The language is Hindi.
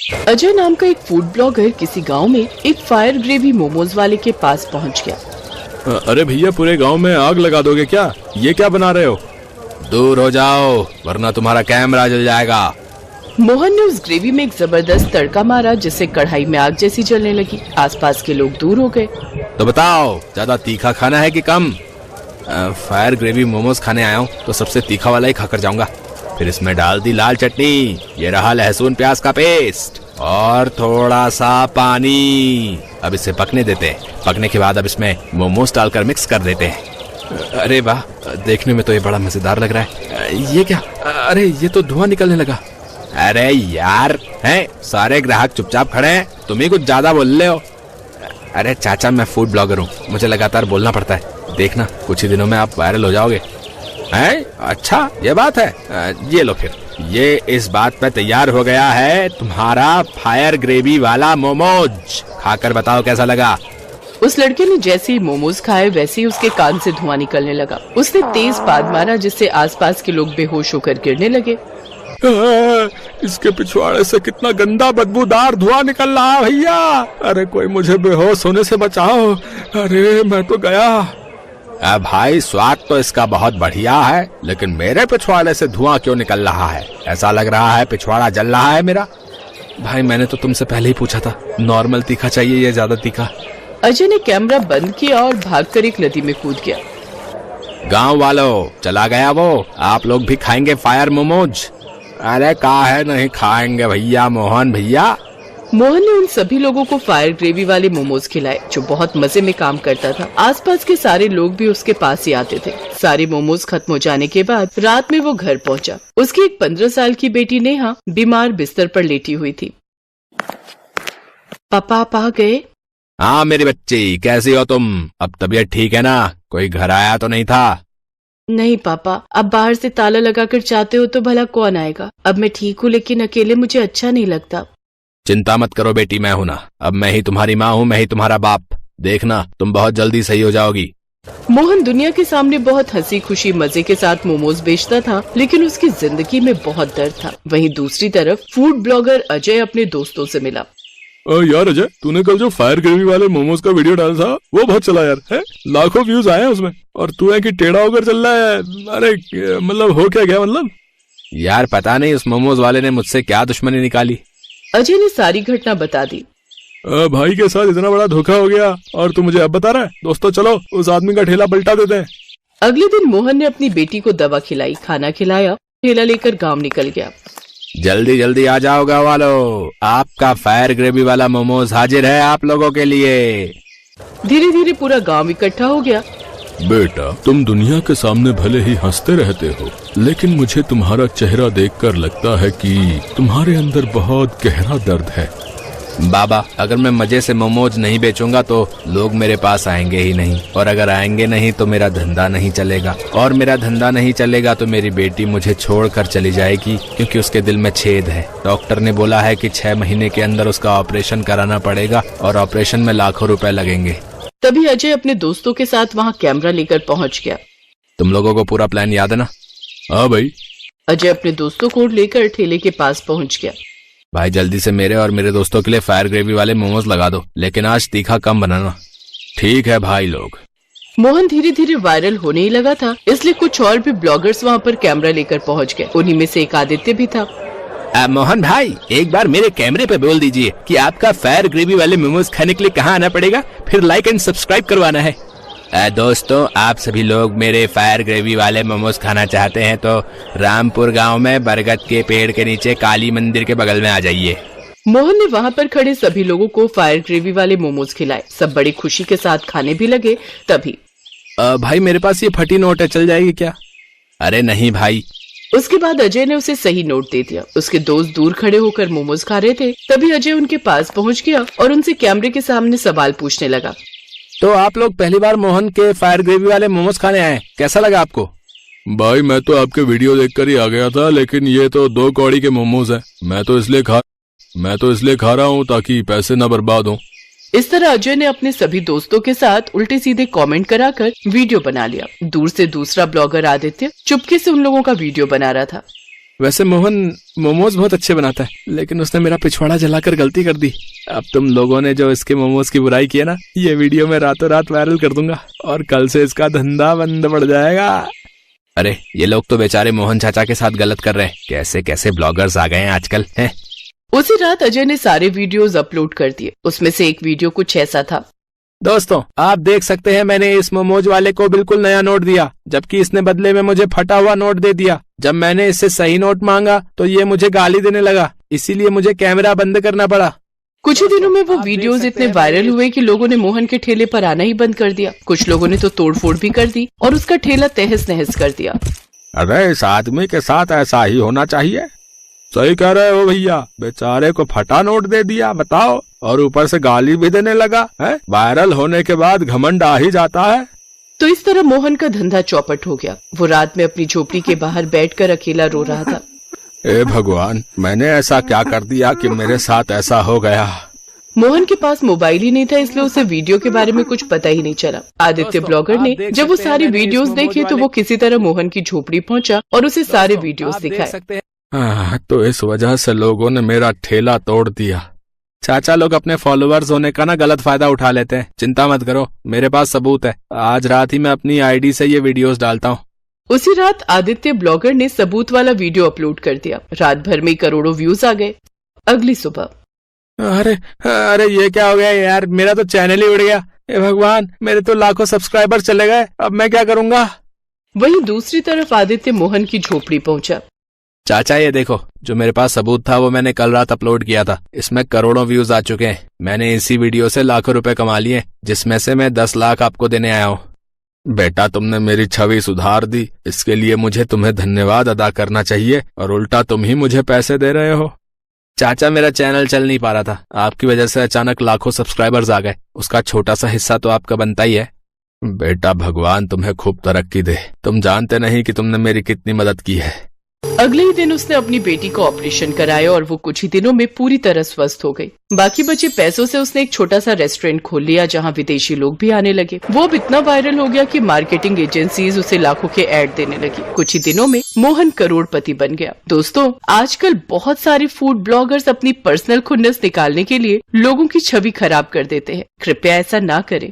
अजय नाम का एक फूड ब्लॉगर किसी गांव में एक फायर ग्रेवी मोमोज वाले के पास पहुंच गया। अरे भैया, पूरे गांव में आग लगा दोगे क्या? ये क्या बना रहे हो? दूर हो जाओ वरना तुम्हारा कैमरा जल जाएगा। मोहन ने उस ग्रेवी में एक जबरदस्त तड़का मारा जिससे कढ़ाई में आग जैसी जलने लगी। आसपास के लोग दूर हो गए। तो बताओ, ज्यादा तीखा खाना है कि कम? फायर ग्रेवी मोमोज खाने आया हूँ तो सबसे तीखा वाला ही खाकर जाऊंगा। फिर इसमें डाल दी लाल चटनी, ये रहा लहसुन प्याज का पेस्ट और थोड़ा सा पानी। अब इसे पकने देते हैं। पकने के बाद अब इसमें मोमोज डालकर मिक्स कर देते हैं। अरे वाह, देखने में तो ये बड़ा मजेदार लग रहा है। ये क्या? अरे ये तो धुआं निकलने लगा। अरे यार, हैं सारे ग्राहक चुपचाप खड़े हैं, तुम ही कुछ ज्यादा बोल रहे हो। अरे चाचा, मैं फूड ब्लॉगर हूँ, मुझे लगातार बोलना पड़ता है। देखना कुछ ही दिनों में आप वायरल हो जाओगे। हैं? अच्छा ये बात है। ये लो फिर, ये इस बात पे तैयार हो गया है तुम्हारा फायर ग्रेवी वाला मोमोज। खाकर बताओ कैसा लगा। उस लड़के ने जैसे ही मोमोज खाए वैसे ही उसके कान से धुआं निकलने लगा। उसने तेज पाद मारा जिससे आसपास के लोग बेहोश होकर गिरने लगे। इसके पिछवाड़े से कितना गंदा बदबूदार धुआं निकल रहा है भैया। अरे कोई मुझे बेहोश होने से बचाओ। अरे मैं तो गया। भाई, स्वाद तो इसका बहुत बढ़िया है, लेकिन मेरे पिछवाड़े से धुआं क्यों निकल रहा है? ऐसा लग रहा है पिछवाड़ा जल रहा है मेरा। भाई, मैंने तो तुमसे पहले ही पूछा था, नॉर्मल तीखा चाहिए या ज्यादा तीखा? अजय ने कैमरा बंद किया और भागकर एक नदी में कूद गया। गांव वालों, चला गया वो। आप लोग भी खाएंगे फायर मोमोज? अरे काहे नहीं खाएंगे भैया, मोहन भैया। मोहन ने उन सभी लोगों को फायर ग्रेवी वाले मोमोज खिलाए जो बहुत मजे में काम करता था। आसपास के सारे लोग भी उसके पास ही आते थे। सारे मोमोज खत्म हो जाने के बाद रात में वो घर पहुंचा। उसकी एक 15 साल की बेटी नेहा बीमार बिस्तर पर लेटी हुई थी। पापा आप आ गए? हाँ मेरी बच्ची, कैसी हो तुम? अब तबीयत ठीक है ना? कोई घर आया तो नहीं था? नहीं पापा, अब बाहर से ताला लगाकर चाहते हो तो भला कौन आएगा। अब मैं ठीक हूँ, लेकिन अकेले मुझे अच्छा नहीं लगता। चिंता मत करो बेटी, मैं हूं ना। अब मैं ही तुम्हारी माँ हूँ, मैं ही तुम्हारा बाप। देखना तुम बहुत जल्दी सही हो जाओगी। मोहन दुनिया के सामने बहुत हंसी खुशी मजे के साथ मोमोज बेचता था, लेकिन उसकी जिंदगी में बहुत दर्द था। वहीं दूसरी तरफ फूड ब्लॉगर अजय अपने दोस्तों से मिला। यार अजय, तूने कल जो फायर ग्रेवी वाले मोमोज का वीडियो डाला था वो बहुत चला यार, है? लाखों व्यूज आए हैं उसमें, और तू है कि टेढ़ा होकर चल रहा है। अरे मतलब हो क्या गया? मतलब यार पता नहीं उस मोमोज वाले ने मुझसे क्या दुश्मनी निकाली। अजय ने सारी घटना बता दी। भाई के साथ इतना बड़ा धोखा हो गया और तू मुझे अब बता रहा है? दोस्तों चलो उस आदमी का ठेला पलटा देते हैं। अगले दिन मोहन ने अपनी बेटी को दवा खिलाई, खाना खिलाया, ठेला लेकर गांव निकल गया। जल्दी जल्दी आ जाओ गाँव वालों, आपका फायर ग्रेवी वाला मोमोज हाजिर है आप लोगों के लिए। धीरे धीरे पूरा गांव इकट्ठा हो गया। बेटा, तुम दुनिया के सामने भले ही हंसते रहते हो, लेकिन मुझे तुम्हारा चेहरा देखकर लगता है कि तुम्हारे अंदर बहुत गहरा दर्द है। बाबा, अगर मैं मजे से मोमोज नहीं बेचूंगा तो लोग मेरे पास आएंगे ही नहीं, और अगर आएंगे नहीं तो मेरा धंधा नहीं चलेगा, और मेरा धंधा नहीं चलेगा तो मेरी बेटी मुझे छोड़कर चली जाएगी, क्योंकि उसके दिल में छेद है। डॉक्टर ने बोला है कि 6 महीने के अंदर उसका ऑपरेशन कराना पड़ेगा, और ऑपरेशन में लाखों रुपए लगेंगे। तभी अजय अपने दोस्तों के साथ वहाँ कैमरा लेकर पहुँच गया। तुम लोगों को पूरा प्लान याद है ना? हाँ भाई। अजय अपने दोस्तों को लेकर ठेले के पास पहुँच गया। भाई जल्दी से मेरे और मेरे दोस्तों के लिए फायर ग्रेवी वाले मोमोज लगा दो, लेकिन आज तीखा कम बनाना। ठीक है भाई लोग। मोहन धीरे धीरे वायरल होने ही लगा था, इसलिए कुछ और भी ब्लॉगर्स वहाँ पर कैमरा लेकर पहुँच गए। उन्हीं में से एक आदित्य भी था। मोहन भाई, एक बार मेरे कैमरे पे बोल दीजिए कि आपका फायर ग्रेवी वाले मोमोज खाने के लिए कहाँ आना पड़ेगा, फिर लाइक एंड सब्सक्राइब करवाना है। दोस्तों, आप सभी लोग मेरे फायर ग्रेवी वाले मोमोज खाना चाहते हैं तो रामपुर गांव में बरगद के पेड़ के नीचे काली मंदिर के बगल में आ जाइए। मोहन ने वहाँ पर खड़े सभी लोगों को फायर ग्रेवी वाले मोमोज खिलाए। सब बड़ी खुशी के साथ खाने भी लगे। तभी भाई मेरे पास ये फटी नोट है, चल जाएगी क्या? अरे नहीं भाई। उसके बाद अजय ने उसे सही नोट दे दिया। उसके दोस्त दूर खड़े होकर मोमोज खा रहे थे। तभी अजय उनके पास पहुँच गया और उनसे कैमरे के सामने सवाल पूछने लगा। तो आप लोग पहली बार मोहन के फायर ग्रेवी वाले मोमोज खाने आए, कैसा लगा आपको? भाई मैं तो आपके वीडियो देखकर ही आ गया था, लेकिन ये तो 2 कौड़ी के मोमोज हैं। मैं तो इसलिए खा रहा हूँ ताकि पैसे न बर्बाद हों। इस तरह अजय ने अपने सभी दोस्तों के साथ उल्टे सीधे कमेंट कराकर वीडियो बना लिया। दूर से दूसरा ब्लॉगर आदित्य चुपके से उन लोगों का वीडियो बना रहा था। वैसे मोहन मोमोज बहुत अच्छे बनाता है, लेकिन उसने मेरा पिछवाड़ा जलाकर गलती कर दी। अब तुम लोगों ने जो इसके मोमोज की बुराई की है ना, ये वीडियो मैं रातों रात वायरल कर दूंगा और कल से इसका धंधा बंद पड़ जाएगा। अरे ये लोग तो बेचारे मोहन चाचा के साथ गलत कर रहे हैं। कैसे कैसे ब्लॉगर्स आ गए हैं आजकल हैं। उसी रात अजय ने सारे वीडियोस अपलोड कर दिए। उसमें से एक वीडियो कुछ ऐसा था। दोस्तों आप देख सकते हैं, मैंने इस मोमोज वाले को बिल्कुल नया नोट दिया, जबकि इसने बदले में मुझे फटा हुआ नोट दे दिया। जब मैंने इससे सही नोट मांगा तो ये मुझे गाली देने लगा, इसीलिए मुझे कैमरा बंद करना पड़ा। कुछ ही दिनों में वो वीडियोस इतने वायरल हुए कि लोगों ने मोहन के ठेले पर आना ही बंद कर दिया। कुछ लोगों ने तो तोड़फोड़ भी कर दी और उसका ठेला तहस नहस कर दिया। अरे इस आदमी के साथ ऐसा ही होना चाहिए। सही कह रहे हो भैया, बेचारे को फटा नोट दे दिया, बताओ, और ऊपर से गाली भी देने लगा है। वायरल होने के बाद घमंड आ ही जाता है। तो इस तरह मोहन का धंधा चौपट हो गया। वो रात में अपनी झोपड़ी के बाहर बैठकर अकेला रो रहा था। ए भगवान, मैंने ऐसा क्या कर दिया कि मेरे साथ ऐसा हो गया। मोहन के पास मोबाइल ही नहीं था, इसलिए उसे वीडियो के बारे में कुछ पता ही नहीं चला। आदित्य ब्लॉगर ने जब वो सारी वीडियोस देखे तो वो किसी तरह मोहन की झोपड़ी पहुंचा और उसे सारे वीडियोस दिखाए। तो इस वजह से लोगों ने मेरा ठेला तोड़ दिया। चाचा लोग अपने फॉलोअर्स होने का ना गलत फायदा उठा लेते हैं। चिंता मत करो, मेरे पास सबूत है। आज रात ही मैं अपनी आईडी से ये वीडियोस डालता हूँ। उसी रात आदित्य ब्लॉगर ने सबूत वाला वीडियो अपलोड कर दिया। रात भर में करोड़ों व्यूज आ गए। अगली सुबह अरे अरे ये क्या हो गया यार, मेरा तो चैनल ही उड़ गया। ए भगवान, मेरे तो लाखों सब्सक्राइबर चले गए, अब मैं क्या करूंगा। वहीं दूसरी तरफ आदित्य मोहन की झोपड़ी पहुंचा। चाचा ये देखो, जो मेरे पास सबूत था वो मैंने कल रात अपलोड किया था। इसमें करोड़ों व्यूज आ चुके हैं। मैंने इसी वीडियो से लाखों रुपए कमा लिए, जिसमें से मैं 10 लाख आपको देने आया हूँ। बेटा, तुमने मेरी छवि सुधार दी, इसके लिए मुझे तुम्हें धन्यवाद अदा करना चाहिए, और उल्टा तुम ही मुझे पैसे दे रहे हो। चाचा मेरा चैनल चल नहीं पा रहा था, आपकी वजह से अचानक लाखों सब्सक्राइबर्स आ गए। उसका छोटा सा हिस्सा तो आपका बनता ही है। बेटा, भगवान तुम्हें खूब तरक्की दे। तुम जानते नहीं कि तुमने मेरी कितनी मदद की है। अगले ही दिन उसने अपनी बेटी को ऑपरेशन कराया और वो कुछ ही दिनों में पूरी तरह स्वस्थ हो गई। बाकी बचे पैसों से उसने एक छोटा सा रेस्टोरेंट खोल लिया, जहां विदेशी लोग भी आने लगे। वो अब इतना वायरल हो गया कि मार्केटिंग एजेंसीज उसे लाखों के ऐड देने लगी। कुछ ही दिनों में मोहन करोड़पति बन गया। दोस्तों, आजकल बहुत सारे फूड ब्लॉगर्स अपनी पर्सनल खुन्नस निकालने के लिए लोगों की छवि खराब कर देते हैं। कृपया ऐसा ना करें।